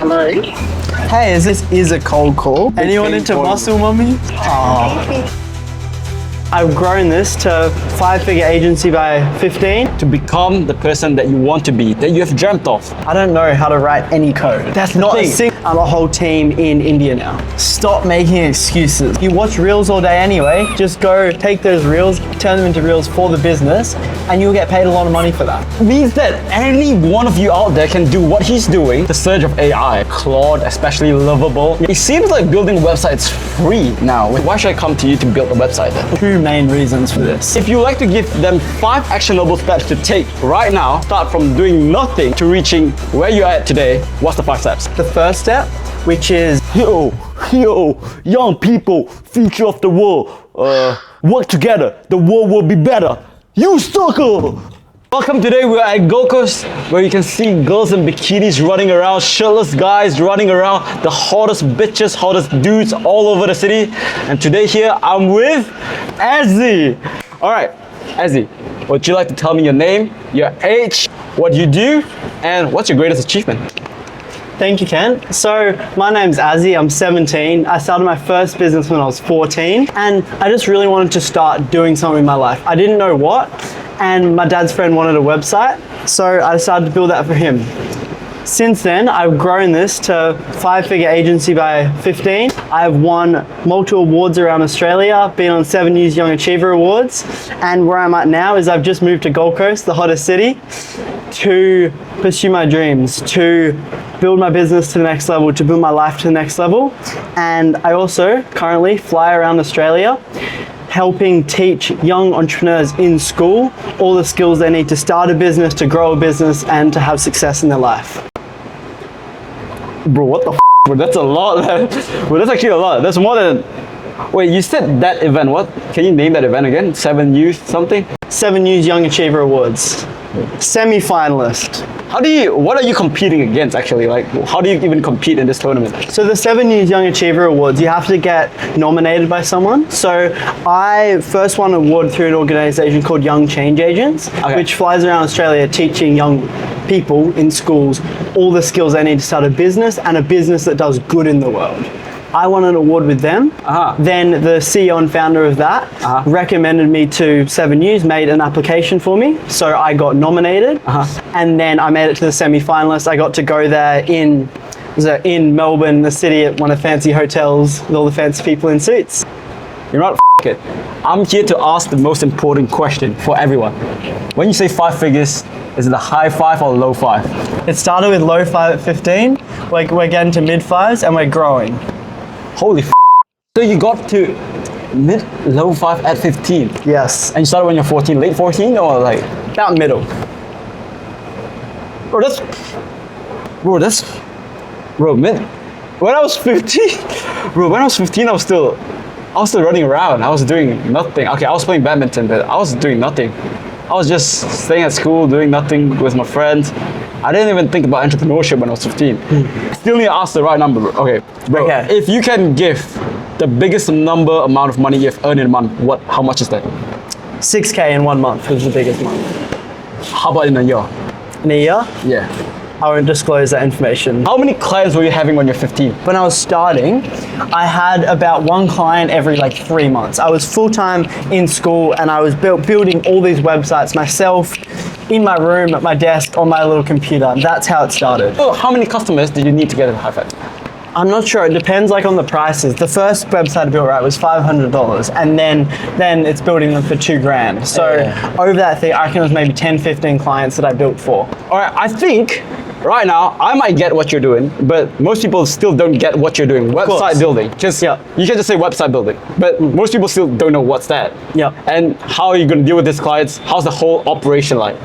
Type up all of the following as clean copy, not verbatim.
Hello. Hey, is a cold call. Anyone into muscle mummy? Oh. I've grown this to 5-figure agency by 15. To become the person that you want to be, that you have dreamt of. I don't know how to write any code. That's not the a thing. thing. I'm a whole team in India now. Stop making excuses. You watch reels all day anyway. Just go take those reels, turn them into reels for the business, and you'll get paid a lot of money for that. Means that any one of you out there can do what he's doing. The surge of AI, Claude, especially Lovable. It seems like building websites free now. Why should I come to you to build a website then? Two main reasons for this. If you like to give them 5 actionable steps to take right now, start from doing nothing to reaching where you're at today, what's the 5 steps? The first step, which is Yo, young people, future of the world, work together, the world will be better. You sucker! Welcome, today we're at Gold Coast, where you can see girls in bikinis running around, shirtless guys running around, the hottest bitches, hottest dudes all over the city. And today here, I'm with Azzy. All right, Azzy, would you like to tell me your name, your age, what you do, and what's your greatest achievement? Thank you, Ken. So my name's Azzy, I'm 17. I started my first business when I was 14, and I just really wanted to start doing something in my life. I didn't know what, and my dad's friend wanted a website, so I decided to build that for him. Since then, I've grown this to 5-figure agency by 15. I've won multiple awards around Australia, been on 7 News Young Achiever Awards, and where I'm at now is I've just moved to Gold Coast, the hottest city, to pursue my dreams, to build my business to the next level, to build my life to the next level. And I also currently fly around Australia, helping teach young entrepreneurs in school all the skills they need to start a business, to grow a business, and to have success in their life. Bro, what the f? Bro, that's a lot, man. Bro, that's actually a lot. That's more than... Wait, you said that event, what? Can you name that event again? 7 Youth something? 7 News Young Achiever Awards. Semi-finalist. What are you competing against actually? Like, how do you even compete in this tournament? So the 7 News Young Achiever Awards, you have to get nominated by someone. So I first won an award through an organization called Young Change Agents, which flies around Australia teaching young people in schools all the skills they need to start a business, and a business that does good in the world. I won an award with them. Then the CEO and founder of that recommended me to 7 News, made an application for me. So I got nominated, and then I made it to the semi-finalists. I got to go there in Melbourne, the city, at one of the fancy hotels with all the fancy people in suits. You know what? F it. I'm here to ask the most important question for everyone. When you say 5 figures, is it a high 5 or low 5? It started with low 5 at 15. We're getting to mid 5s, and we're growing. Holy f. So you got to low 5 at 15? Yes. And you started when you're 14, late 14 or like? About middle. Bro, man. When I was 15, bro, when I was 15, I was still running around. I was doing nothing. Okay, I was playing badminton, but I was doing nothing. I was just staying at school, doing nothing with my friends. I didn't even think about entrepreneurship when I was 15. Still need to ask the right number, bro. Okay, bro, if you can give the biggest amount of money you've earned in a month, how much is that? 6K in 1 month was the biggest month. How about in a year? In a year? Yeah. I won't disclose that information. How many clients were you having when you're 15? When I was starting, I had about 1 client every 3 months. I was full-time in school, and I was building all these websites myself, in my room, at my desk, on my little computer. That's how it started. So how many customers did you need to get a high five? I'm not sure, it depends on the prices. The first website I built was $500, and then it's building them for $2,000. So over that thing, I reckon it was maybe 10, 15 clients that I built for. All right, I think right now, I might get what you're doing, but most people still don't get what you're doing. Website building. You can just say website building, but most people still don't know what's that. Yeah. And how are you going to deal with these clients? How's the whole operation like?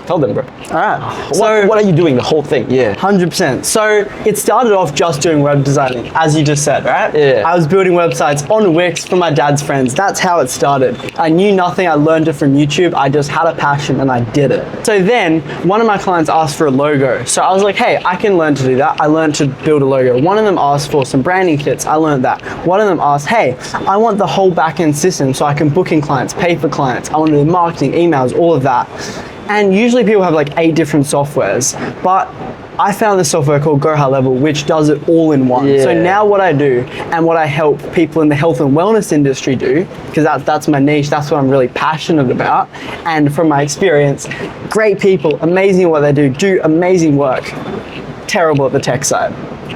Tell them, bro. All right. So what are you doing, the whole thing? Yeah. 100%. So it started off just doing web designing, as you just said, right? Yeah. I was building websites on Wix for my dad's friends. That's how it started. I knew nothing. I learned it from YouTube. I just had a passion and I did it. So then one of my clients asked for a logo. So I was like, hey, I can learn to do that. I learned to build a logo. One of them asked for some branding kits. I learned that. One of them asked, hey, I want the whole back-end system so I can book in clients, pay for clients. I want to do marketing, emails, all of that. And usually people have 8 different softwares, but I found this software called GOOOOOO Level, which does it all in one. Yeah. So now what I do and what I help people in the health and wellness industry do, because that's my niche, that's what I'm really passionate about. And from my experience, great people, amazing at what they do amazing work, terrible at the tech side.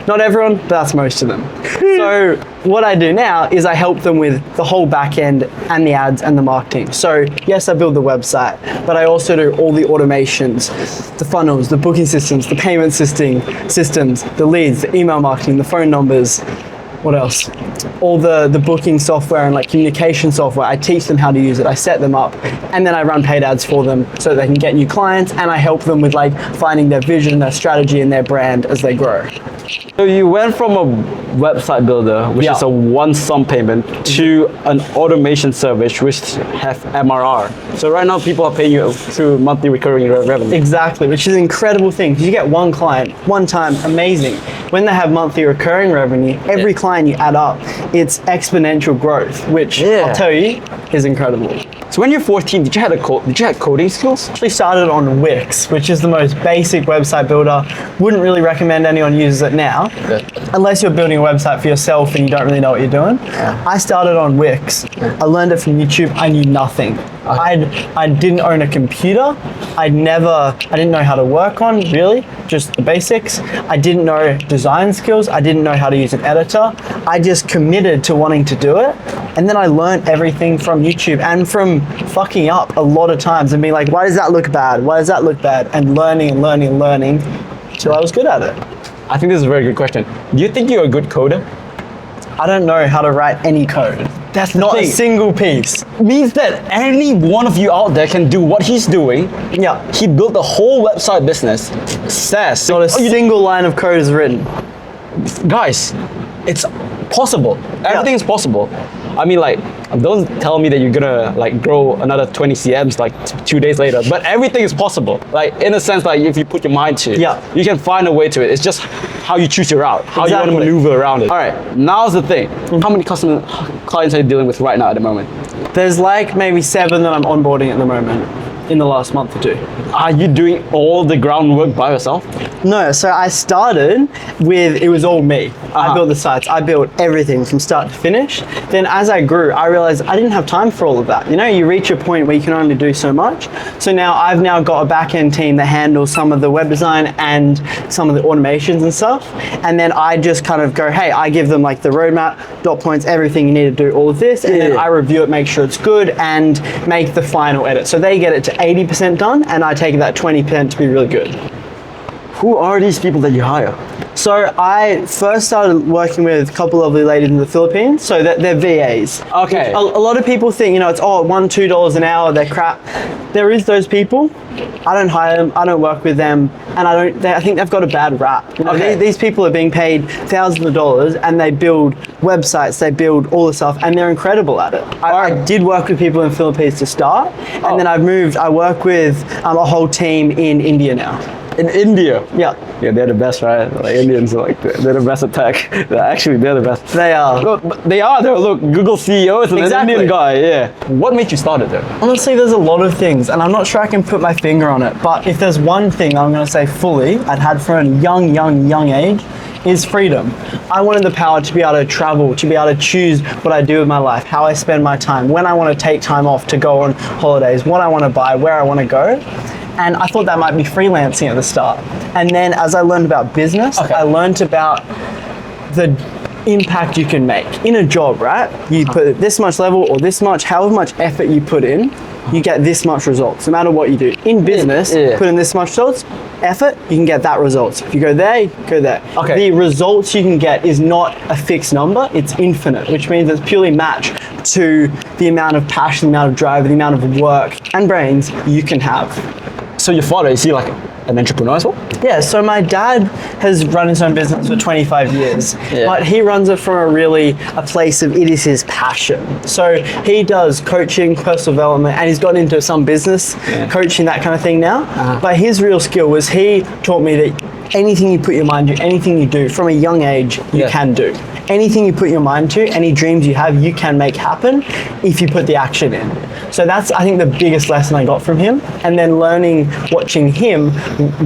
Not everyone, but that's most of them. So what I do now is I help them with the whole back end and the ads and the marketing. So yes, I build the website, but I also do all the automations, the funnels, the booking systems, the payment systems, the leads, the email marketing, the phone numbers. What else? All the booking software and like communication software. I teach them how to use it. I set them up, and then I run paid ads for them so they can get new clients, and I help them with like finding their vision, their strategy, and their brand as they grow. So you went from a website builder, which is a one-sum payment, to an automation service, which have MRR. So right now, people are paying you through monthly recurring revenue. Exactly, which is an incredible thing. Because you get one client, one time, amazing. When they have monthly recurring revenue, every client you add up, it's exponential growth, which I'll tell you is incredible. So when you're 14, did you have coding skills? Actually started on Wix, which is the most basic website builder. Wouldn't really recommend anyone uses it now, unless you're building a website for yourself and you don't really know what you're doing. I started on Wix. I learned it from YouTube. I knew nothing. I didn't own a computer. I didn't know how to work on, really, just the basics. I didn't know design skills. I didn't know how to use an editor. I just committed to wanting to do it. And then I learned everything from YouTube and from fucking up a lot of times and being like, why does that look bad? Why does that look bad? And learning till I was good at it. I think this is a very good question. Do you think you're a good coder? I don't know how to write any code. That's Not a single piece. Means that any one of you out there can do what he's doing. Yeah. He built a whole website business. SaaS. Not a single line of code is written. Guys, it's possible. Everything is possible. I mean, like, don't tell me that you're gonna like grow another 20 cms like 2 days later, but everything is possible. Like, in a sense, like if you put your mind to it, you can find a way to it. It's just how you choose your route, how you want to maneuver around it. All right, now's the thing. How many clients are you dealing with right now at the moment? There's like maybe 7 that I'm onboarding at the moment in the last month or 2. Are you doing all the groundwork by yourself? No, so I started with, it was all me. I built the sites, I built everything from start to finish. Then as I grew, I realized I didn't have time for all of that. You know, you reach a point where you can only do so much. So now I've got a back-end team that handles some of the web design and some of the automations and stuff. And then I just kind of go, hey, I give them like the roadmap, dot points, everything you need to do, all of this. And then I review it, make sure it's good, and make the final edit. So they get it to 80% done, and I take that 20% to be really good. Who are these people that you hire? So I first started working with a couple of lovely ladies in the Philippines, so they're VAs. Okay. A lot of people think, you know, it's $1-2 an hour, they're crap. There is those people. I don't hire them, I don't work with them, and I think they've got a bad rap. You know, these people are being paid thousands of dollars and they build websites, they build all the stuff, and they're incredible at it. I did work with people in the Philippines to start, and then I work with a whole team in India now. In India? Yeah. Yeah, they're the best, right? Like, Indians are like, they're the best at tech. They're the best. They are. Look, they are. Look, Google CEO is an Indian guy, yeah. What made you start it though? Honestly, there's a lot of things, and I'm not sure I can put my finger on it, but if there's one thing I'm gonna say fully, I'd had from a young age, is freedom. I wanted the power to be able to travel, to be able to choose what I do with my life, how I spend my time, when I want to take time off to go on holidays, what I want to buy, where I want to go. And I thought that might be freelancing at the start. And then as I learned about business, I learned about the impact you can make in a job, right? You put this much level or this much, however much effort you put in, you get this much results, no matter what you do. In business, put in this much effort, you can get that results. If you go there, you go there. The results you can get is not a fixed number, it's infinite, which means it's purely matched to the amount of passion, the amount of drive, the amount of work and brains you can have. So your father, is he like an entrepreneur as well? Yeah, so my dad has run his own business for 25 years, but he runs it from a place of it is his passion. So he does coaching, personal development, and he's gotten into some business coaching, that kind of thing now. But his real skill was he taught me that anything you put your mind to, anything you do from a young age, you can do. Anything you put your mind to, any dreams you have, you can make happen if you put the action in. So that's, I think, the biggest lesson I got from him. And then watching him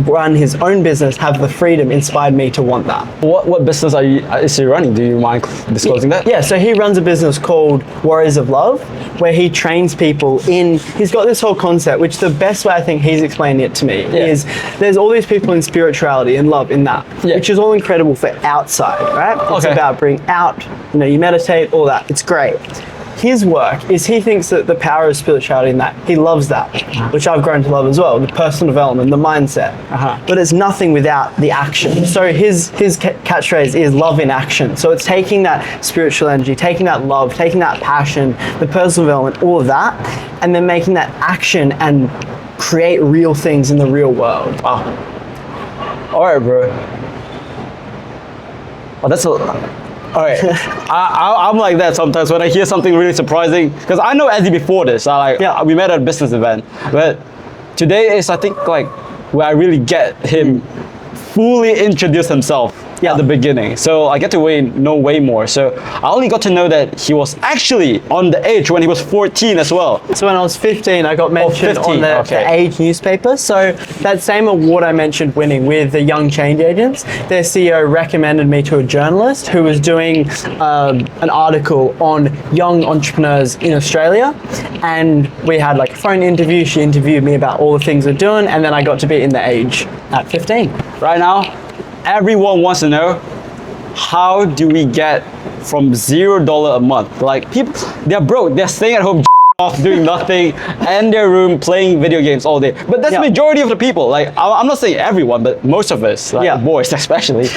run his own business, have the freedom, inspired me to want that. What business is he running? Do you mind disclosing that? Yeah, so he runs a business called Warriors of Love, where he trains people he's got this whole concept, which the best way I think he's explained it to me is there's all these people in spirituality and love in that, which is all incredible for outside, right? It's about bring out, you meditate, all that. It's great. His work is he thinks that the power of spirituality in that, he loves that, which I've grown to love as well, the personal development, the mindset. But it's nothing without the action. So his catchphrase is love in action. So it's taking that spiritual energy, taking that love, taking that passion, the personal development, all of that, and then making that action and create real things in the real world. Wow. All right, bro. Oh, that's all right, I'm like that sometimes when I hear something really surprising, because I know Ezzy before this. We met at a business event, but today is I think like where I really get him fully introduce himself at the beginning. So I get to know way more. So I only got to know that he was actually on the age when he was 14 as well. So when I was 15, I got mentioned on the Age newspaper. So that same award I mentioned winning with the Young Change Agents, their CEO recommended me to a journalist who was doing an article on young entrepreneurs in Australia. And we had like a phone interview. She interviewed me about all the things we're doing. And then I got to be in the Age at 15. Right now, everyone wants to know, how do we get from $0 a month? Like people, they're broke, they're staying at home off doing nothing in their room playing video games all day. But that's the majority of the people. Like I'm not saying everyone, but most of us, like boys especially,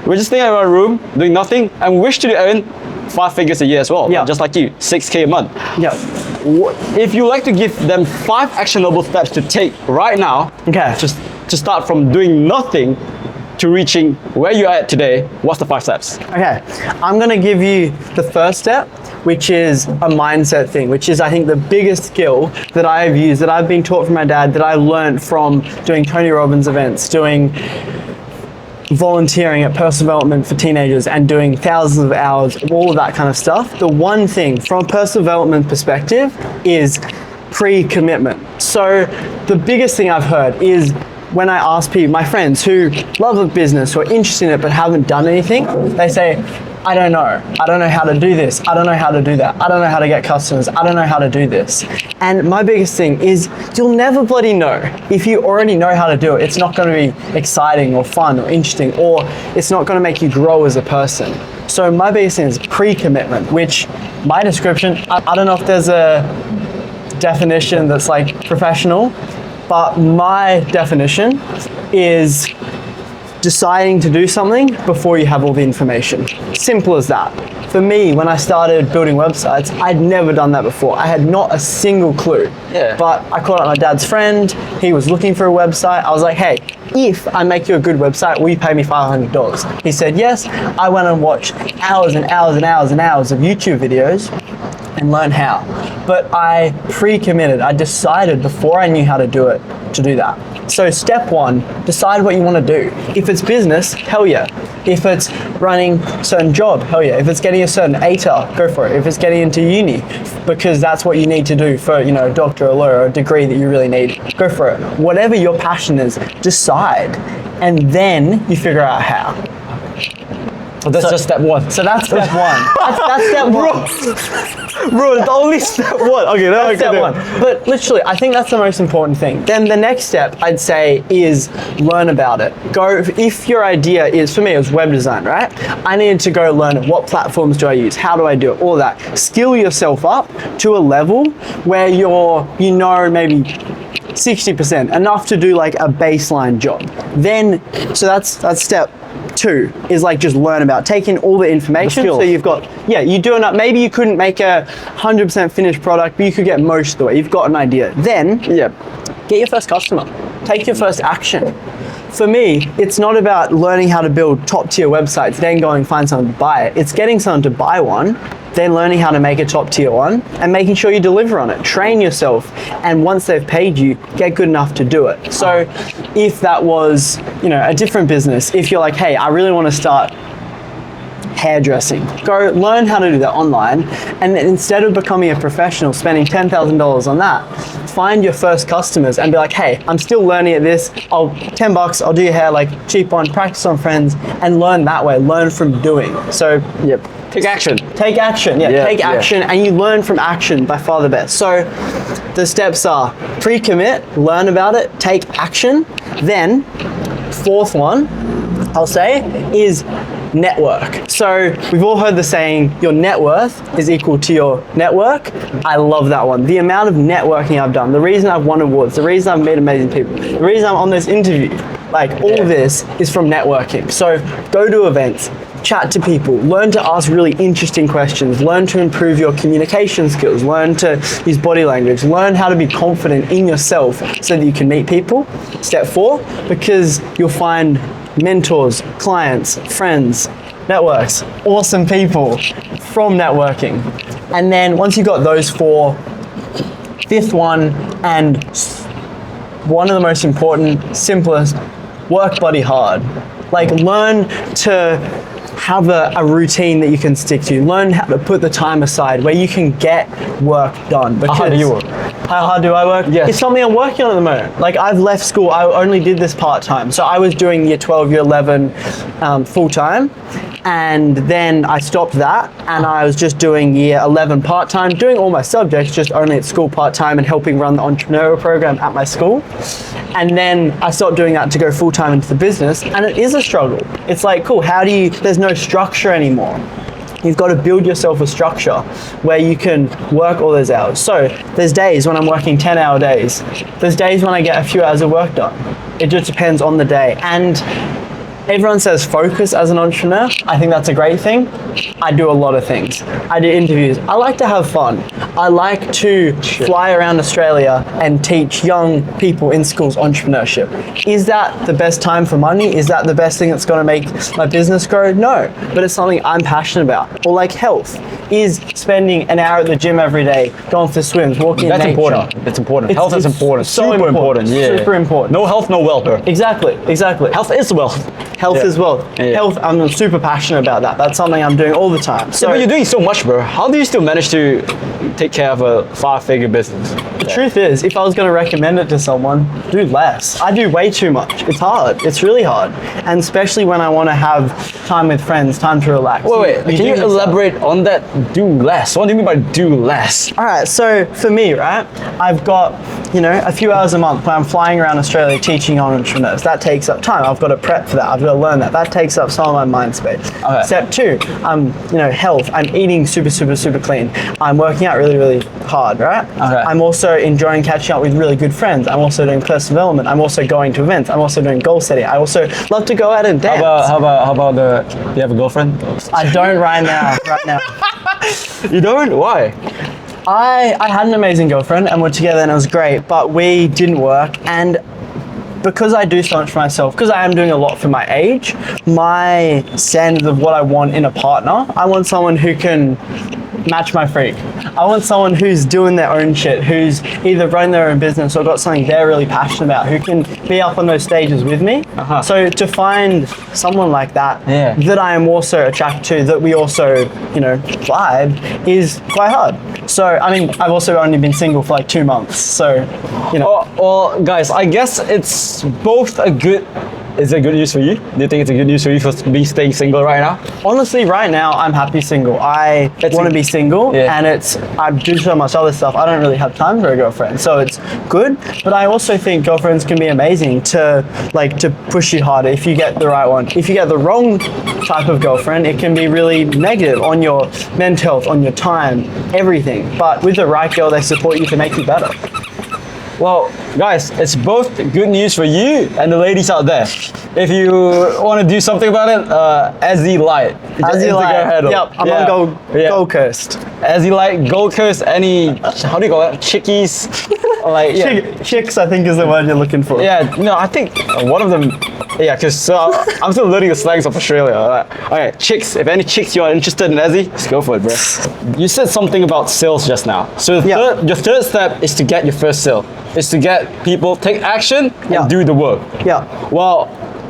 we're just staying in our room doing nothing and wish to earn 5 figures a year as well. Just like you, 6K a month. If you like to give them 5 actionable steps to take right now, just to start from doing nothing to reaching where you're at today, what's the 5 steps? Okay, I'm gonna give you the first step, which is a mindset thing, which is I think the biggest skill that I have used, that I've been taught from my dad, that I learned from doing Tony Robbins events, doing volunteering at personal development for teenagers and doing thousands of hours of all of that kind of stuff. The one thing from a personal development perspective is pre-commitment. So the biggest thing I've heard is when I ask people, my friends who love a business, who are interested in it but haven't done anything, they say, I don't know. I don't know how to do this. I don't know how to do that. I don't know how to get customers. I don't know how to do this. And my biggest thing is you'll never bloody know. If you already know how to do it, it's not going to be exciting or fun or interesting, or it's not going to make you grow as a person. So my biggest thing is pre-commitment, which my description, I don't know if there's a definition that's like professional, but my definition is deciding to do something before you have all the information. Simple as that. For me, when I started building websites, I'd never done that before. I had not a single clue. But I called up my dad's friend. He was looking for a website. I was like, hey, if I make you a good website, will you pay me $500? He said yes. I went and watched hours and hours and hours and hours of YouTube videos and learn how. But I pre-committed. I decided before I knew how to do it to do that. So step 1, decide what you want to do. If it's business, hell yeah. If it's running a certain job, hell yeah. If it's getting a certain ATAR, go for it. If it's getting into uni, because that's what you need to do for, a doctor, a lawyer, a degree that you really need, go for it. Whatever your passion is, decide, and then you figure out how. So that's just step 1. So that's step 1. That's step 1. Bro, it's only step 1. Okay, that's step 1. But literally, I think that's the most important thing. Then the next step, I'd say, is learn about it. If your idea is, for me, it was web design, right? I needed to go learn what platforms do I use? How do I do it? All that. Skill yourself up to a level where maybe 60%, enough to do like a baseline job. Then, so that's step 2, is like just learn about taking all the information. So you've got, you do enough. Maybe you couldn't make a 100% finished product, but you could get most of the way. You've got an idea. Then, get your first customer. Take your first action. For me, it's not about learning how to build top tier websites, then going find someone to buy it. It's getting someone to buy one, then learning how to make a top tier one and making sure you deliver on it. Train yourself, and once they've paid you, get good enough to do it. So if that was, a different business, if you're like, hey, I really want to start hairdressing. Go learn how to do that online, and instead of becoming a professional, spending $10,000 on that, find your first customers and be like, hey, I'm still learning at this. I'll $10, I'll do your hair, like cheap one, practice on friends, and learn that way. Learn from doing. So, Yep. Take action. take action. Yeah, take action, and you learn from action by far the best. So the steps are pre-commit, learn about it, take action. Then fourth one, I'll say, is network. So we've all heard the saying, your net worth is equal to your network. I love that one. The amount of networking I've done, the reason I've won awards, the reason I've met amazing people, the reason I'm on this interview, like all of this is from networking. So go to events, chat to people, learn to ask really interesting questions, learn to improve your communication skills, learn to use body language, learn how to be confident in yourself so that you can meet people. Step 4, because you'll find mentors, clients, friends, networks, awesome people from networking. And then once you've got those 4, fifth one, and one of the most important, simplest, work bloody hard. Like learn to have a routine that you can stick to. Learn how to put the time aside where you can get work done. How hard do you work? How hard do I work? Yes. It's something I'm working on at the moment. Like I've left school, I only did this part-time. So I was doing year 12, year 11 full-time. And then I stopped that and I was just doing year 11 part-time, doing all my subjects, just only at school part-time and helping run the entrepreneurial program at my school. And then I stopped doing that to go full-time into the business, and it is a struggle. It's like, cool, how do you, there's no structure anymore. You've got to build yourself a structure where you can work all those hours. So there's days when I'm working 10-hour days. There's days when I get a few hours of work done. It just depends on the day. And everyone says focus as an entrepreneur. I think that's a great thing. I do a lot of things. I do interviews. I like to have fun. I like to fly around Australia and teach young people in schools entrepreneurship. Is that the best time for money? Is that the best thing that's going to make my business grow? No, but it's something I'm passionate about. Or like health. Is spending an hour at the gym every day, going for swims, walking in nature. That's important. It's important. Health is important. So Super important. Yeah. Super important. No health, no wealth, bro. Exactly. Health is wealth. Health is wealth. Yeah. Health, I'm super passionate about that. That's something I'm doing all the time. So But you're doing so much, bro. How do you still manage to take care of a 5-figure business? the truth is, if I was going to recommend it to someone, do less. I do way too much. It's hard. It's really hard. And especially when I want to have time with friends, time to relax. Wait. Can you elaborate on that? Do less. What do you mean by do less? All right, so for me, right, I've got, a few hours a month when I'm flying around Australia teaching entrepreneurs. That takes up time. I've got to prep for that. I've got to learn that. That takes up some of my mind space. Okay. Step 2, health. I'm eating super, super, super clean. I'm working out really, really hard, right? Okay. I'm also enjoying catching up with really good friends. I'm also doing personal development. I'm also going to events. I'm also doing goal setting. I also love to go out and dance. How about do you have a girlfriend? I don't right now. You don't? Why? I had an amazing girlfriend and we're together and it was great, but we didn't work. And because I do so much for myself, because I am doing a lot for my age, my standards of what I want in a partner, I want someone who can match my freak. I want someone who's doing their own shit, who's either running their own business or got something they're really passionate about, who can be up on those stages with me. So to find someone like that, that I am also attracted to, that we also, vibe, is quite hard. So, I've also only been single for like 2 months. So, Well, guys, I guess it's both a good. Is it good news for you? Do you think it's a good news for you for staying single right now? Honestly, right now, I'm happy single. I want to be single, and I do so much other stuff. I don't really have time for a girlfriend, so it's good. But I also think girlfriends can be amazing to push you harder if you get the right one. If you get the wrong type of girlfriend, it can be really negative on your mental health, on your time, everything. But with the right girl, they support you to make you better. Well, guys, it's both good news for you and the ladies out there. If you want to do something about it, Azzy Light. Azzy Light. Yep, I'm on Gold Coast. Azzy Light, Gold Coast, any, how do you call it? Chickies? Chicks, I think is the word you're looking for. Yeah, no, I think one of them, because I'm still learning the slangs of Australia. Okay, chicks, if any chicks you are interested in Azzy, just go for it, bro. You said something about sales just now. So your third step is to get your first sale. Is to get people take action and do the work. Yeah. Well,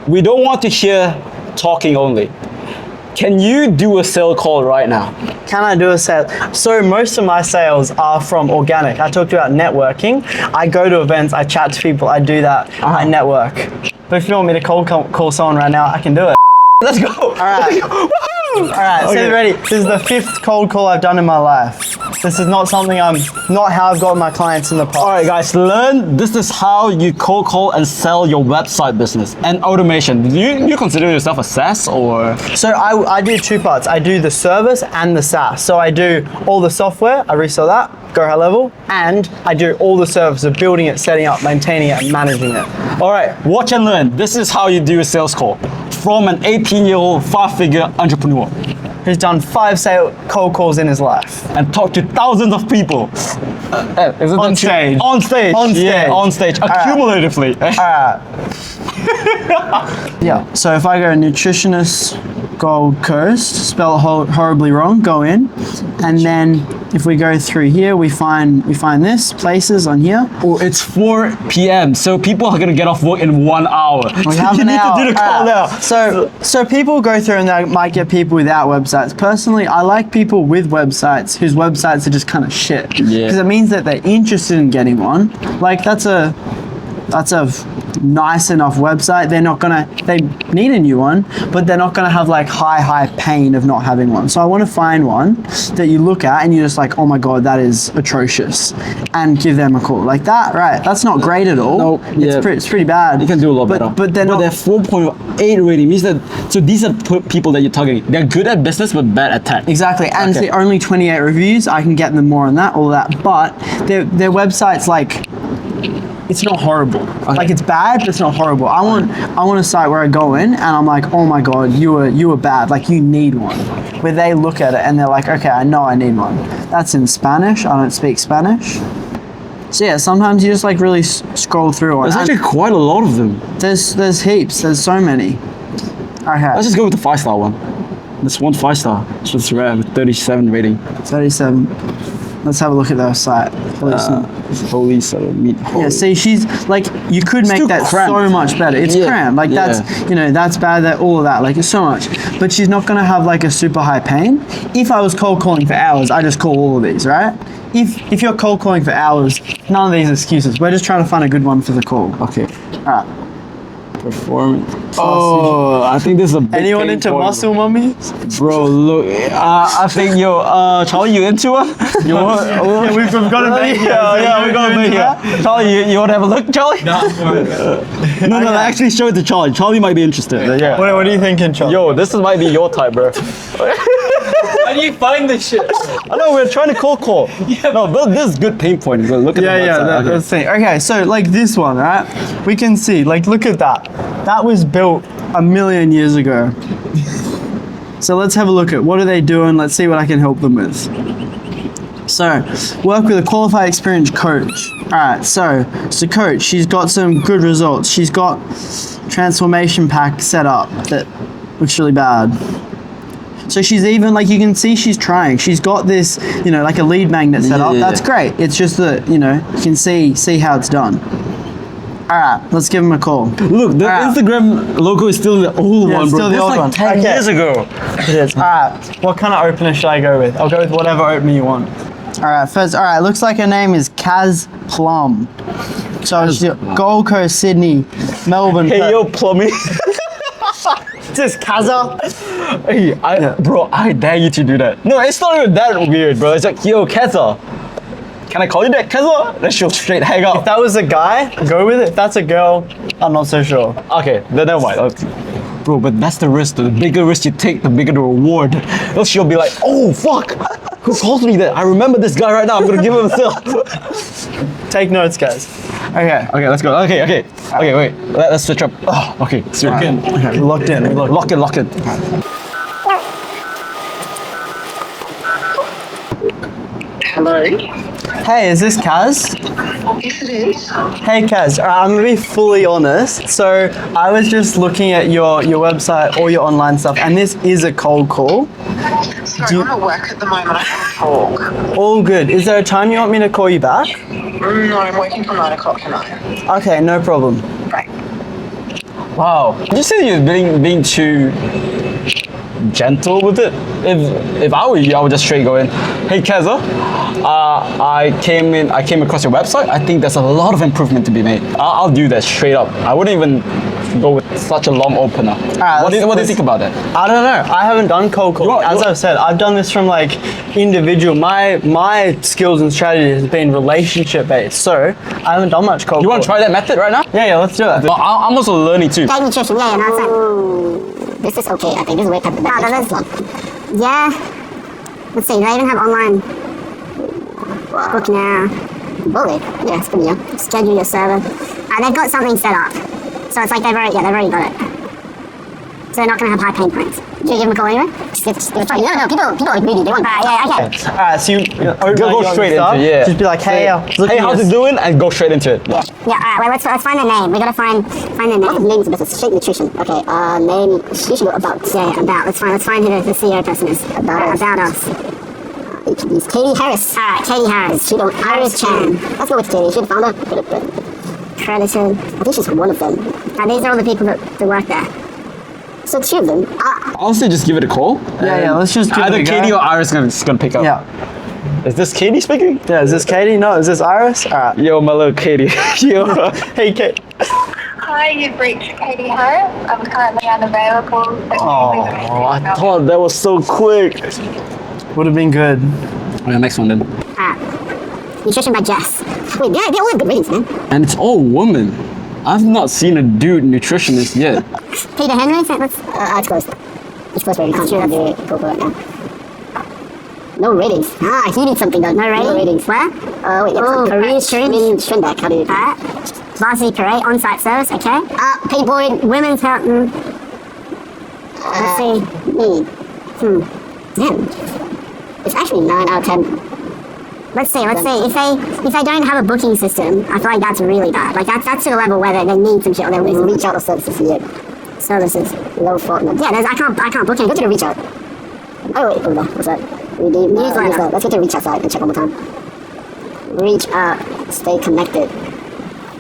we don't want to hear talking only. Can you do a sale call right now? Can I do a sale? So most of my sales are from organic. I talked about networking. I go to events, I chat to people, I do that, I network. But if you want me to call someone right now, I can do it. Let's go. All right. All right, so you ready? This is the 5th cold call I've done in my life. This is not how I've gotten my clients in the past. All right, guys, this is how you cold call and sell your website business and automation. Do you consider yourself a SaaS or? So I do 2 parts. I do the service and the SaaS. So I do all the software, I resell that, go high level, and I do all the service of building it, setting up, maintaining it, and managing it. All right, watch and learn. This is how you do a sales call from an 18-year-old 5-figure entrepreneur Who's done 5 cold calls in his life. and talked to thousands of people. Is it On stage. On stage. On stage. Yeah, on stage. Accumulatively. Yeah, so if I go nutritionist Gold Coast, spell it horribly wrong, go in, and then if we go through here, we find this, places on here. Oh, it's 4 p.m. So people are gonna get off work in 1 hour. We So have you an need hour. to do the call now. So people go through and they might get people without websites. Personally, I like people with websites whose websites are just kind of shit. Because it means that they're interested in getting one. Like that's a nice enough website. They need a new one, but they're not gonna have like high pain of not having one. So I want to find one that you look at and you're just like, oh my God, that is atrocious, and give them a call. Like that, right? That's not great at all. No, yeah. It's pretty bad. You can do a lot better. But they're not. They're 4.8 rating. Means that, so these are people that you're targeting. They're good at business but bad at tech. Exactly, and Okay. the only 28 reviews. I can get them more on that, all that. But their website's like, it's not horrible. Like it's bad, but it's not horrible. I want a site where I go in and I'm like, oh my God, you were bad. Like you need one. Where they look at it and they're like, okay, I know I need one. That's in Spanish. I don't speak Spanish. So yeah, sometimes you just like really scroll through. There's actually quite a lot of them. There's heaps. There's so many. Okay. Let's just go with the 5-star one. This one 5-star. It's just rare with 37 rating. 37. Let's have a look at their site. Holy meat. Yeah, see, she's like, you could make too that cramped. so much better. It's cramped, like that's bad, that all of that, like it's so much. But she's not gonna have like a super high pain. If I was cold calling for hours, I just call all of these, right? If you're cold calling for hours, none of these excuses. We're just trying to find a good one for the call. Okay. All right. Performance. Oh, I think this is a big Anyone pain into point. muscle mummies? Bro, look, I think Charlie, you into it? You want? Yeah, we've got a bait here. Yeah, we got a bait here. Charlie, you want to have a look, Charlie? No, actually show it to Charlie. Charlie might be interested. Yeah. What are you thinking, Charlie? Yo, this might be your type, bro. How do you find this shit? I know, we're trying to cold call. Yeah. No, but this is good pain point. Look at the website. Let's see. Okay, so like this one, right? We can see, like, look at that. That was built 1,000,000 years ago. So let's have a look at what are they doing. Let's see what I can help them with. So, work with a qualified, experienced coach. All right, so coach, she's got some good results. She's got transformation pack set up that looks really bad. So she's even, like, you can see she's trying. She's got this, like a lead magnet set up. That's great. It's just that, you can see how it's done. All right, let's give him a call. Look, the Instagram logo is still the old one, bro. Still the That's old like one. 10 years ago. It is. All right, what kind of opener should I go with? I'll go with whatever opener you want. All right, looks like her name is Kaz Plum. So it's Gold Coast, Sydney, Melbourne. Hey, yo, Plummy. This is Kaza. Hey, bro, I dare you to do that. No, it's not even that weird, bro. It's like, yo, Keza. Can I call you that, Keza? Then she'll straight hang up. If that was a guy, go with it. If that's a girl, I'm not so sure. Okay, then never mind. Bro, but that's the risk. The bigger risk you take, the bigger the reward. Else she'll be like, oh, fuck. Who calls me that? I remember this guy right now. I'm going to give him a sale. Take notes, guys. Okay, let's go. Okay, wait. Let's switch up. Oh, okay, so okay, we're locked in. Lock it. Hello. Hey, is this Kaz? Yes, it is. Hey Kaz, I'm gonna be fully honest. So I was just looking at your website, all your online stuff, and this is a cold call. Sorry, I'm at work at the moment. I can't talk. All good. Is there a time you want me to call you back? No, I'm working till 9 o'clock tonight. Okay, no problem. Right. Wow. Did you say you're being too gentle with it. If I were you, I would just straight go in. Hey Keza, I came across your website. I think there's a lot of improvement to be made. I'll do that straight up. I wouldn't even go with such a long opener. What do you think about that? I don't know. I haven't done cold calling. As I've said, I've done this from like individual. My skills and strategy has been relationship based. So I haven't done much cold calling. You want to try that method right now? Yeah, let's do it. Well, I'm also learning too. Diet nutrition, yeah, no, it's like, this is okay, I think. This is way better. Yeah. Let's see, they even have online book now. Bullet, yeah, it's pretty young. Schedule your server. They've got something set up. So it's like they've already got it. So they're not going to have high pain points. Should you give them a call anyway? Just give it a try. No, people are greedy. They want. Yeah, okay. Alright, so you go straight into it, yeah. Just be like, hey, how's it doing? And go straight into it. Yeah, alright, let's find their name. We gotta find their name. What names of business? Shake Nutrition. Okay, name, you should go about. Yeah, about. Let's find who the CEO person is. About us. It's Katie Harris. Alright, Katie Harris. She's Iris Chan. Let's go with Katie. She's the founder. Credited. I think she's one of them. These are all the people that work there. So two of them. Honestly, just give it a call. Yeah, let's just give it a either go. Katie or Iris is gonna pick up. Yeah. Is this Katie speaking? Yeah, is this Katie? No, is this Iris? Alright. Yo, my little Katie. Yo. Hey, Kate. Hi, you've reached Katie Harris. I'm currently unavailable. Oh, I thought that was so quick. Would have been good. Okay, next one then. Nutrition by Jess. Wait, they all have good ratings, man. And it's all women. I've not seen a dude nutritionist yet. Peter Henry? It's closed. It's closed, right? You can't do the GOOOOO right now. No ratings. He needs something done. No ratings. Where? Wait, Kareem Schrinbeck. How do you do that? Varsity Parade, on-site service, okay. Payboard, women's health. Let's see. Damn. It's actually 9 out of 10. Let's see. If they don't have a booking system, I feel like that's really bad. Like that's to the level where they need some shit or they'll reach out to services here. Services. Low fault. Yeah, I can't book anything. Go to the reach out. Oh wait, hold on. What's that? Newsletter. Let's get to the reach out side and check one more time. Reach out. Stay connected.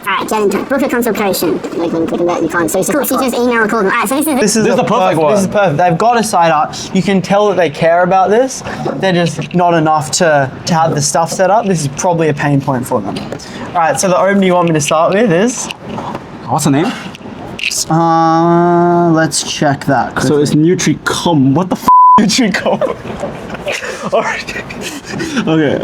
Alright, get in touch. Book a consultation. Clicking that you can't. So it's cool. So you just email or call them. Alright, so this is the perfect one. This is perfect. They've got a site up. You can tell that they care about this. They're just not enough to have the stuff set up. This is probably a pain point for them. Alright, so the opening you want me to start with is? What's the name? Let's check that quickly. So it's Nutrikum. What the f*** Nutrikum? Alright. Okay.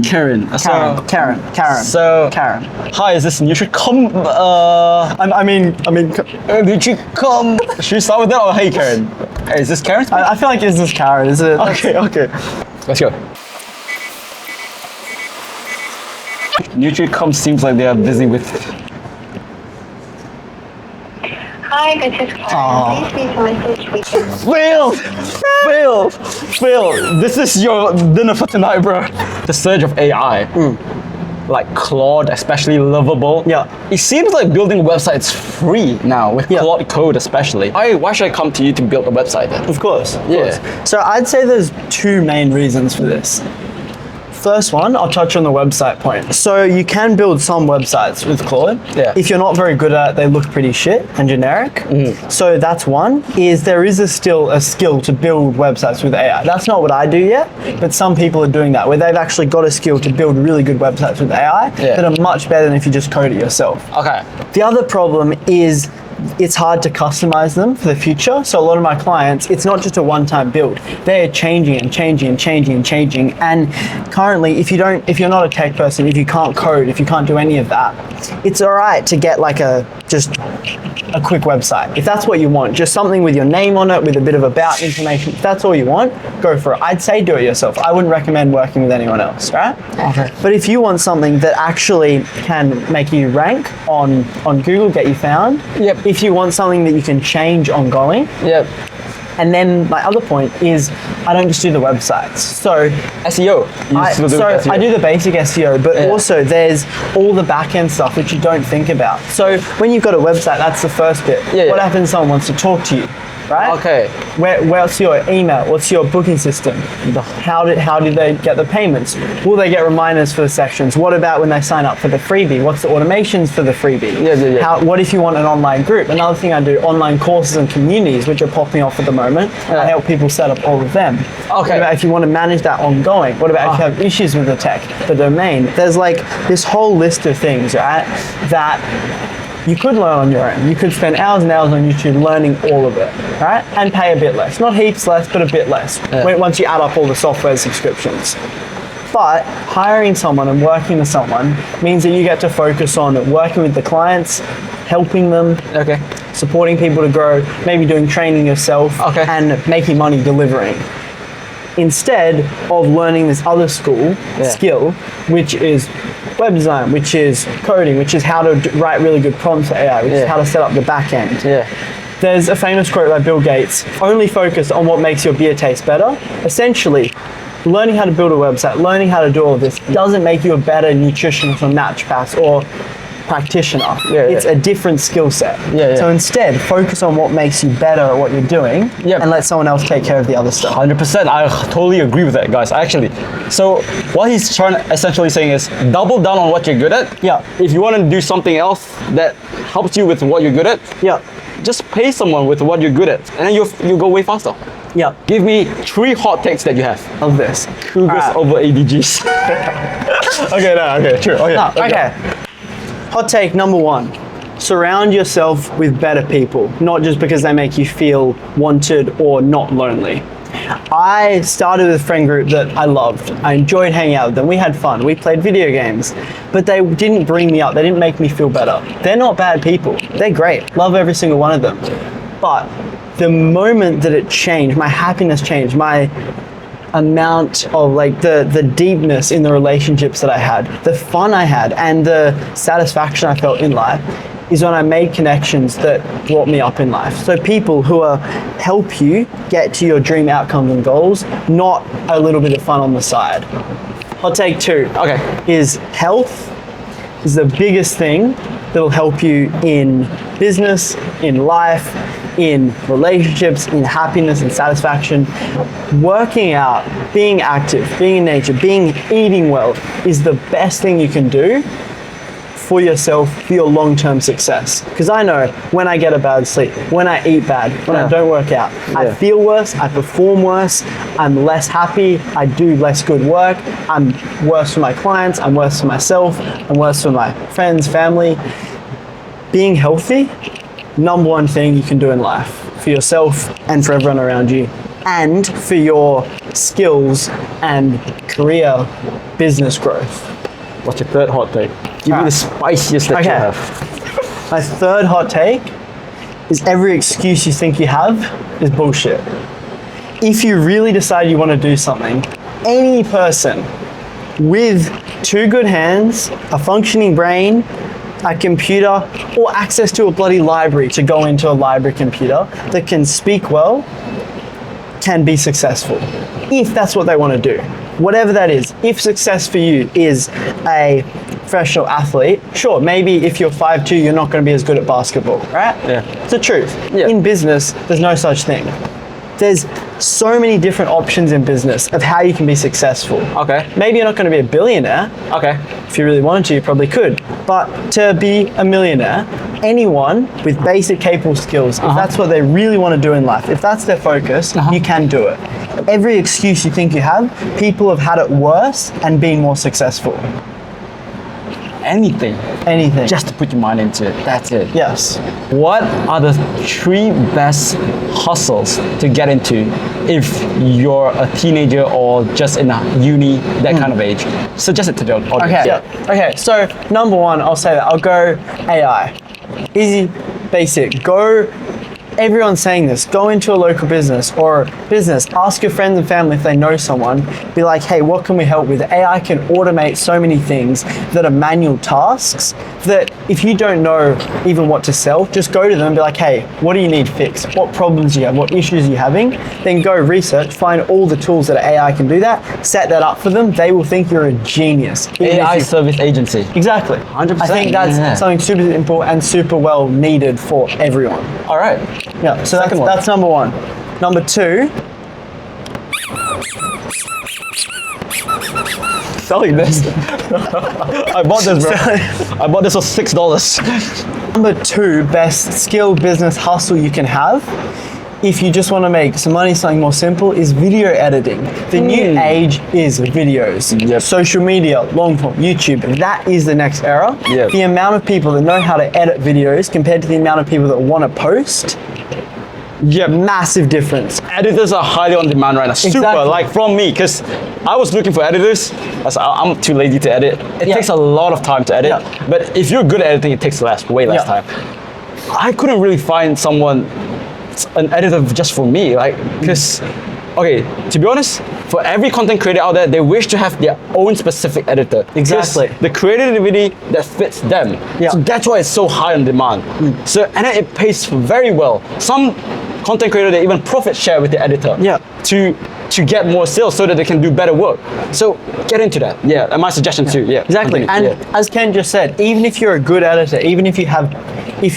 Karen. So Karen. Hi, is this Nutrikum? I mean, Nutrikum. Should we start with that or hey Karen? Hey, is this Karen? I feel like it's this Karen. Is it? Okay. Let's go. Nutrikum seems like they are busy with. Hi, this is Karen. Please leave a message we can... Phil, this is your dinner for tonight, bro. The surge of AI, like Claude, especially Lovable. Yeah. It seems like building a website is free now, with Claude Code especially. Why should I come to you to build a website then? Of course. Yeah. So I'd say there's two main reasons for this. First one, I'll touch on the website point. So you can build some websites with Claude. Yeah. If you're not very good at it, they look pretty shit and generic. So that's one, is there is still a skill to build websites with AI. That's not what I do yet, but some people are doing that, where they've actually got a skill to build really good websites with AI that are much better than if you just code it yourself. Okay. The other problem is it's hard to customize them for the future. So a lot of my clients, it's not just a one-time build. They're changing. And currently, if you're not a tech person, if you can't code, if you can't do any of that, it's all right to get like just a quick website. If that's what you want, just something with your name on it, with a bit of about information, if that's all you want, go for it. I'd say do it yourself. I wouldn't recommend working with anyone else, right? Okay. But if you want something that actually can make you rank on Google, get you found, if you want something that you can change ongoing, and then my other point is I don't just do the websites. So SEO. I do the basic SEO, but also there's all the back-end stuff which you don't think about. So when you've got a website, that's the first bit. What happens if someone wants to talk to you? right? Okay. What's your email? What's your booking system? How do they get the payments? Will they get reminders for the sessions? What about when they sign up for the freebie? What's the automations for the freebie? Yeah. What if you want an online group? Another thing I do, online courses and communities, which are popping off at the moment. I help people set up all of them. Okay. What about if you want to manage that ongoing? What about if you have issues with the tech, the domain? There's like this whole list of things, right, that you could learn on your own. You could spend hours and hours on YouTube learning all of it, right? And pay a bit less. Not heaps less, but a bit less once you add up all the software subscriptions. But hiring someone and working with someone means that you get to focus on working with the clients, helping them, supporting people to grow, maybe doing training yourself, and making money delivering. Instead of learning this other skill, which is web design, which is coding, which is how to write really good prompts for AI, which is how to set up the back end. There's a famous quote by Bill Gates, only focus on what makes your beer taste better. Essentially, learning how to build a website, learning how to do all this doesn't make you a better nutritionist or naturopath or practitioner. It's a different skill set. So instead, focus on what makes you better at what you're doing and let someone else take care of the other stuff. 100%. I totally agree with that, guys, actually. So what he's essentially saying is double down on what you're good at. If you want to do something else that helps you with what you're good at, just pay someone with what you're good at, and then you go way faster. Give me 3 hot takes that you have. Of this. Cougars over ADGs. True. Okay. Hot take number 1. Surround yourself with better people, not just because they make you feel wanted or not lonely. I started with a friend group that I loved. I enjoyed hanging out with them. We had fun. We played video games, but they didn't bring me up. They didn't make me feel better. They're not bad people. They're great. Love every single one of them. But the moment that it changed, my happiness changed, my amount of like the deepness in the relationships that I had, the fun I had, and the satisfaction I felt in life is when I made connections that brought me up in life. So people who help you get to your dream outcomes and goals, not a little bit of fun on the side. Hot take 2 is health is the biggest thing that'll help you in business, in life, in relationships, in happiness and satisfaction. Working out, being active, being in nature, eating well is the best thing you can do for yourself, for your long-term success. Because I know when I get a bad sleep, when I eat bad, when I don't work out, I feel worse, I perform worse, I'm less happy, I do less good work, I'm worse for my clients, I'm worse for myself, I'm worse for my friends, family. Being healthy, number 1 thing you can do in life for yourself and for everyone around you, and for your skills and career business growth. What's your 3rd hot take? Give me the spiciest that you have. My 3rd hot take is every excuse you think you have is bullshit. If you really decide you want to do something, any person with 2 good hands, a functioning brain, a computer, or access to a bloody library to go into a library computer that can speak well, can be successful. If that's what they want to do. Whatever that is. If success for you is a professional athlete, sure, maybe if you're 5'2", you're not going to be as good at basketball, right? It's the truth. In business, there's no such thing. There's so many different options in business of how you can be successful. Maybe you're not going to be a billionaire. If you really wanted to, you probably could. But to be a millionaire, anyone with basic capable skills, if that's what they really want to do in life, if that's their focus, you can do it. Every excuse you think you have, people have had it worse and been more successful. Anything. Just to put your mind into it. That's it. Yes. What are the 3 best hustles to get into if you're a teenager or just in a uni, that kind of age? Suggest it to the audience. Okay, so number 1, I'll say that. I'll go AI. Easy, basic. Everyone's saying this. Go into a local business or ask your friends and family if they know someone. Be like, hey, what can we help with? AI can automate so many things that are manual tasks that if you don't know even what to sell, just go to them and be like, hey, what do you need fixed? What problems do you have? What issues are you having? Then go research, find all the tools that AI can do that, set that up for them. They will think you're a genius. AI service agency. Exactly. 100%. I think that's something super important and super well needed for everyone. All right. Yeah, so Second one. that's number one. Number two, Selling this. I bought this, bro. I bought this for $6. number two best skill business hustle you can have if you just want to make some money, something more simple, is video editing. The new age is videos. Yep. Social media, long form, YouTube. That is the next era. Yep. The amount of people that know how to edit videos compared to the amount of people that want to post, Yeah, massive difference. editors are highly on demand right now. Super, Exactly. like from me, because I was looking for editors. I'm too lazy to edit. It Yeah. takes a lot of time to edit. Yeah. But if you're good at editing, it takes way less Yeah. time. I couldn't really find an editor just for me, like, because, okay, to be honest, for every content creator out there, they wish to have their own specific editor. Because Exactly. the creativity that fits them. Yeah. So that's why it's so high on demand. So, and then it pays very well. Some content creator, they even profit share with the editor. Yeah. To get more sales so that they can do better work. So get into that. Yeah, and my suggestion too. Yeah, Exactly. continue. And as Ken just said, even if you're a good editor, even if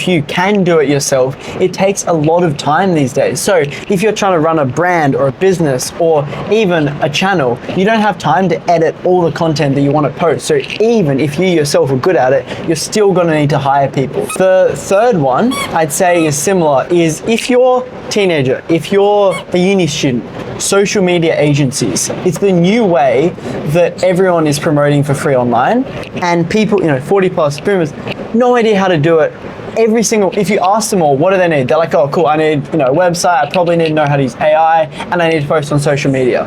you can do it yourself, it takes a lot of time these days. So if you're trying to run a brand or a business or even a channel, you don't have time to edit all the content that you want to post. So even if you yourself are good at it, you're still going to need to hire people. The third one I'd say is similar, is if you're a teenager, if you're a uni student, social media agencies. It's the new way that everyone is promoting for free online, and people, 40 plus boomers, no idea how to do it. If you ask them all, what do they need? They're like, oh, cool, I need, a website, I probably need to know how to use AI, and I need to post on social media.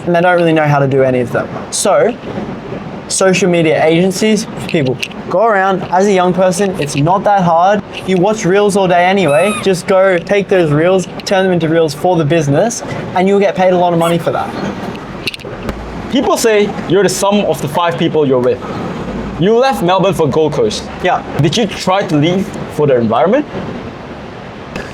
And they don't really know how to do any of them. So, social media agencies, people, go around as a young person, it's not that hard. You watch reels all day anyway, just go take those reels, turn them into reels for the business, and you'll get paid a lot of money for that. People say you're the sum of the 5 people you're with. You left Melbourne for Gold Coast. Yeah. Did you try to leave for the environment?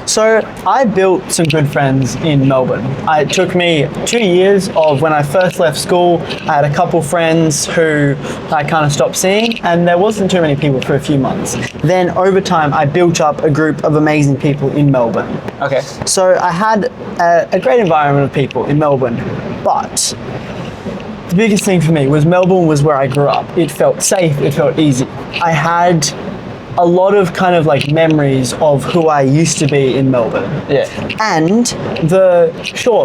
So I built some good friends in Melbourne. It took me 2 years of when I first left school. I had a couple friends who I kind of stopped seeing, and there wasn't too many people for a few months. Then over time, I built up a group of amazing people in Melbourne. Okay. So I had a great environment of people in Melbourne, but the biggest thing for me was Melbourne was where I grew up. It felt safe, it felt easy. I had a lot of kind of like memories of who I used to be in Melbourne. Yeah. And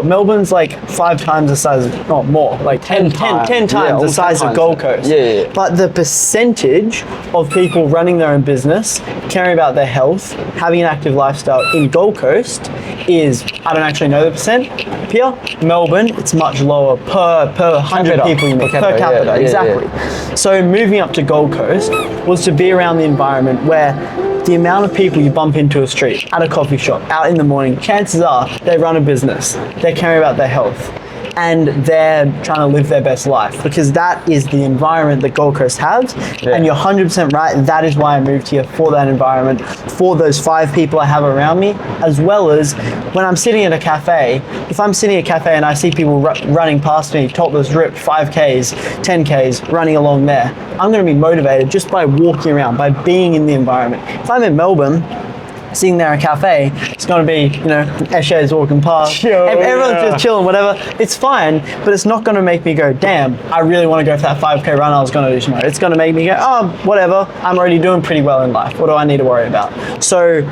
Melbourne's like 5 times the size of, not more, like 10 times the almost size 10 of times. Gold Coast. Yeah. But the percentage of people running their own business, caring about their health, having an active lifestyle in Gold Coast is, I don't actually know the percent. Here, Melbourne, it's much lower per 100 Capita. people you meet, per Per capita, capita, yeah, exactly. So moving up to Gold Coast was to be around the environment where the amount of people you bump into a street, at a coffee shop, out in the morning, chances are they run a business, they care about their health, and they're trying to live their best life, because that is the environment that Gold Coast has. Yeah. And you're 100% right, that is why I moved here, for that environment, for those 5 people I have around me, as well as when I'm sitting at a cafe. If I'm sitting at a cafe and I see people running past me, topless, ripped, 5Ks, 10Ks, running along there, I'm going to be motivated just by walking around, by being in the environment. If I'm in Melbourne, sitting there at a cafe, it's going to be, Eshes walking past, everyone's just chilling, whatever, it's fine, but it's not going to make me go, damn, I really want to go for that 5K run I was going to do tomorrow. It's going to make me go, oh, whatever, I'm already doing pretty well in life. What do I need to worry about? So,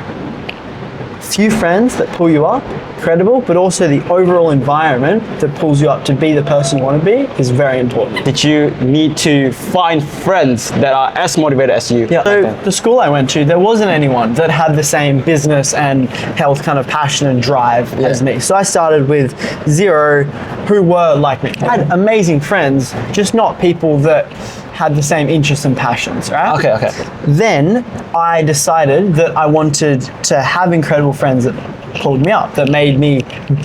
few friends that pull you up, credible, but also the overall environment that pulls you up to be the person you want to be is very important. Did you need to find friends that are as motivated as you? Yeah. So the school I went to, there wasn't anyone that had the same business and health kind of passion and drive as me. So I started with 0 who were like me. I had amazing friends, just not people that had the same interests and passions, right? Okay. Then I decided that I wanted to have incredible friends that pulled me up, that made me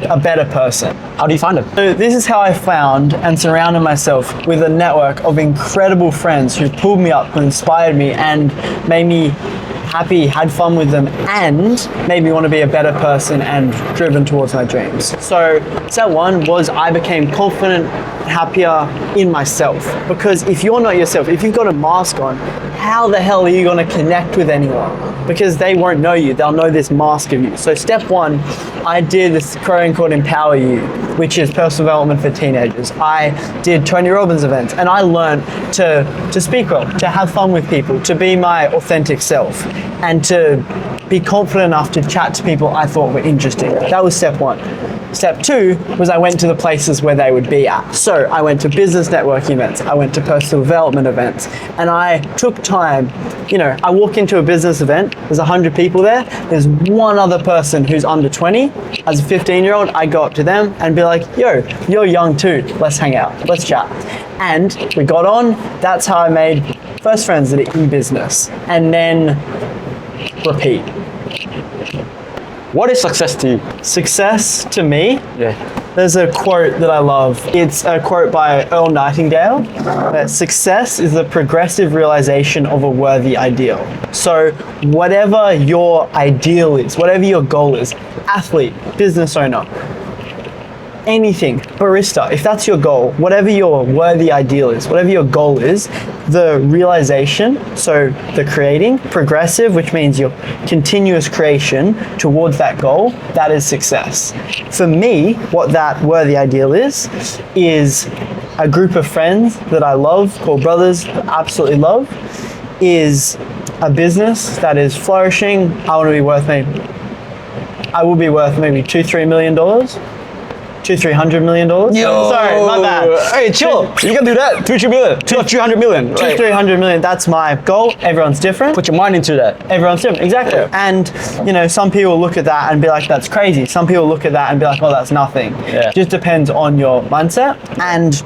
a better person. How do you find them? So this is how I found and surrounded myself with a network of incredible friends who pulled me up, who inspired me and made me happy, had fun with them, and made me want to be a better person and driven towards my dreams. So step 1 was I became confident, happier in myself. Because if you're not yourself, if you've got a mask on, how the hell are you going to connect with anyone? Because they won't know you. They'll know this mask of you. So step one, I did this program called Empower You, which is personal development for teenagers. I did Tony Robbins events, and I learned to speak well, to have fun with people, to be my authentic self, and to be confident enough to chat to people I thought were interesting. That was step one. Step two was I went to the places where they would be at. So I went to business networking events, I went to personal development events, and I took time. You know, I walk into a business event, there's 100 people there, there's one other person who's under 20. As a 15-year-old, I go up to them and be like, yo, you're young too, let's hang out, let's chat. And we got on. That's how I made first friends in business, and then repeat. What is success to you? Success to me, Yeah. there's a quote that I love. It's a quote by Earl Nightingale, that success is the progressive realization of a worthy ideal. So whatever your ideal is, whatever your goal is, athlete, business owner, anything, barista, if that's your goal, whatever your worthy ideal is, whatever your goal is, the realization, so the creating, progressive, which means your continuous creation towards that goal, that is success. For me, what that worthy ideal is a group of friends that I love, called brothers, absolutely love, is a business that is flourishing. I will be worth maybe $2-3 million. $200-300 million. Sorry, my bad. Hey, chill. You can do that. 2-3 million. 200 million. Right. $200-300 million. That's my goal. Everyone's different. Put your mind into that. Everyone's different, exactly. Yeah. And you know, some people look at that and be like, "That's crazy." Some people look at that and be like, "Oh, that's nothing." Yeah. Just depends on your mindset and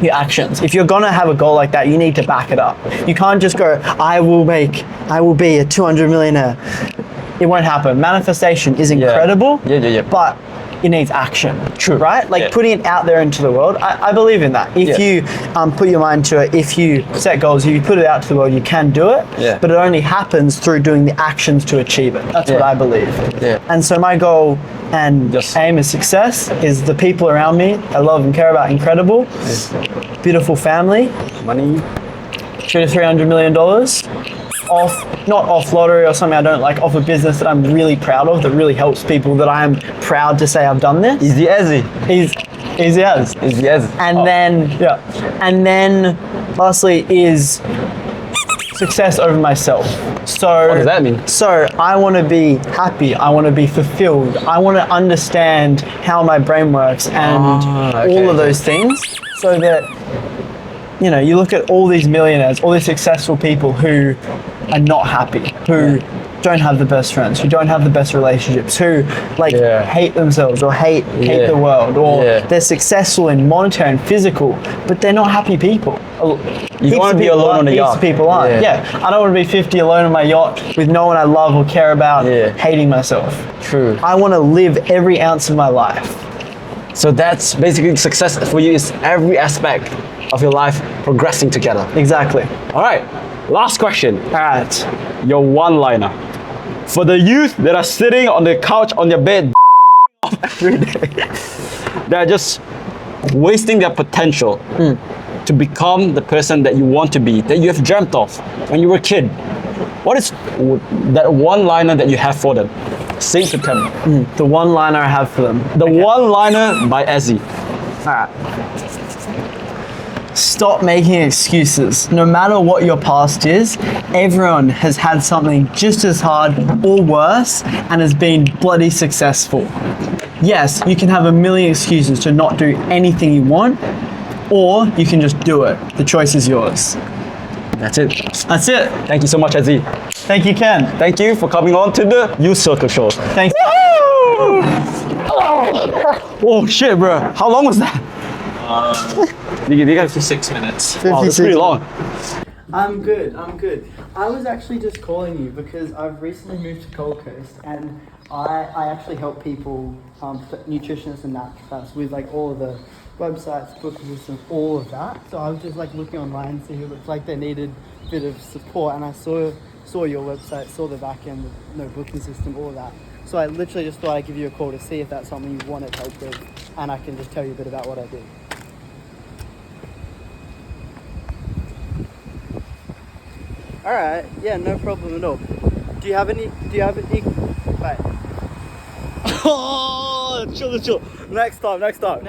your actions. If you're gonna have a goal like that, you need to back it up. You can't just go, "I will be a 200 millionaire." It won't happen. Manifestation is incredible. Yeah. But it needs action. True. Right? Like putting it out there into the world. I believe in that. If you put your mind to it, if you set goals, if you put it out to the world, you can do it. Yeah. But it only happens through doing the actions to achieve it. That's what I believe. Yeah. And so my goal and aim is success is the people around me I love and care about incredible. Beautiful family. Money. $200-300 million. Not off lottery or something I don't like, off a business that I'm really proud of, that really helps people, that I am proud to say I've done this. Easy as. Easy as. And then lastly is success over myself. So What does that mean? So I want to be happy, I want to be fulfilled, I want to understand how my brain works and all of those things, so that, you know, you look at all these millionaires, all these successful people who are not happy, who don't have the best friends, who don't have the best relationships, who hate themselves or hate the world, or they're successful in monetary and physical, but they're not happy people. You want to be alone on a yacht. People aren't. I don't want to be 50 alone on my yacht with no one I love or care about, hating myself. True. I want to live every ounce of my life. So that's basically success for you, is every aspect of your life progressing together. Exactly. All right, last question. All right. Your one-liner. For the youth that are sitting on the couch on their bed every day, they're just wasting their potential to become the person that you want to be, that you have dreamt of when you were a kid. What is that one-liner that you have for them? Say it to them. The one-liner I have for them. The one-liner by Ezzy. All right. Stop making excuses. No matter what your past is, everyone has had something just as hard or worse and has been bloody successful. Yes, you can have a million excuses to not do anything you want, or you can just do it. The choice is yours. That's it. That's it. Thank you so much, Ezzy. Thank you, Ken. Thank you for coming on to the Youth Circle Show. Thanks. Oh shit, bro. How long was that? You got 6 minutes. Wow, that's pretty long. I'm good. I was actually just calling you because I've recently moved to Gold Coast, and I actually help people, nutritionists and naturopaths, with like all of the websites, booking systems, all of that. So I was just like looking online to see who looked like they needed a bit of support, and I saw your website, saw the back end, no booking system, all of that. So I literally just thought I'd give you a call to see if that's something you wanted help with, and I can just tell you a bit about what I do. All right. Yeah, no problem at all. Do you have any? Bye. Oh, chill. Next time.